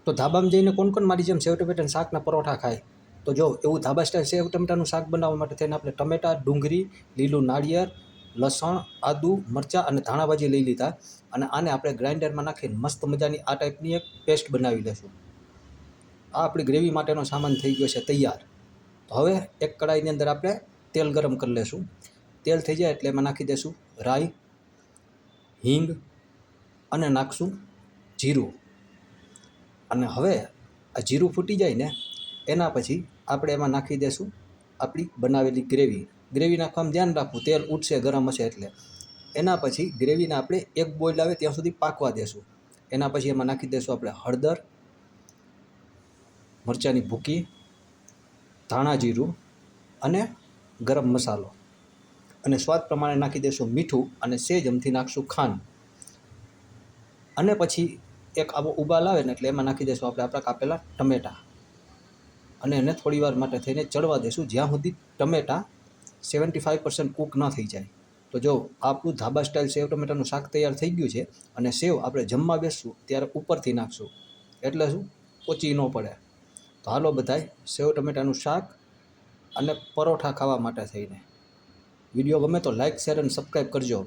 તો ધાબામાં જઈને કોણ કોણ મારી જેમ સેવ ટમેટાના શાકના પરોઠા ખાય? તો જો એવું ધાબા સ્ટાઇલ સેવ ટમેટાનું શાક બનાવવા માટે થઈને આપણે ટમેટા, ડુંગળી, લીલું નાળિયેર, લસણ, આદુ, મરચાં અને ધાણાભાજી લઈ લીધા અને આને આપણે ગ્રાઇન્ડરમાં નાખીને મસ્ત મજાની આ ટાઈપની એક પેસ્ટ બનાવી લઈશું. આ આપણી ગ્રેવી માટેનો સામાન થઈ ગયો છે તૈયાર. તો હવે એક કડાઈની અંદર આપણે તેલ ગરમ કરી લઈશું. તેલ થઈ જાય એટલે એમાં નાખી દઈશું રાઈ, હિંગ અને નાખશું જીરું. અને હવે આ જીરું ફૂટી જાય ને એના પછી આપણે એમાં નાખી દઈશું આપણી બનાવેલી ગ્રેવી. ગ્રેવી નાખવામાં ધ્યાન રાખવું, તેલ ઉઠશે ગરમ હશે એટલે. એના પછી ગ્રેવીને આપણે એક બોઇલ આવે ત્યાં સુધી પાકવા દેશું. એના પછી એમાં નાખી દઈશું આપણે હળદર, મરચાંની ભૂકી, ધાણા જીરું અને ગરમ મસાલો અને સ્વાદ પ્રમાણે નાખી દઈશું મીઠું અને સેજ અમથી નાખશું ખાંડ. અને પછી એક આવો ઉબાલ આવે ને એટલે એમાં નાખી દઈશું આપણે આપણા કાપેલા ટમેટાં અને એને થોડી વાર માટે થઈને ચડવા દઈશું જ્યાં સુધી ટમેટાં 75% કૂક ન થઈ જાય. તો જો આપણું ધાબા સ્ટાઇલ સેવ ટમેટાનું શાક તૈયાર થઈ ગયું છે અને સેવ આપણે જમવા બેસશું ત્યારે ઉપરથી નાખશું એટલે શું પોચી ન પડે. તો હાલો બધાય સેવ ટમેટાનું શાક અને પરોઠા ખાવા માટે થઈને. વિડીયો ગમે તો લાઇક, શેર અને સબસ્ક્રાઈબ કરજો.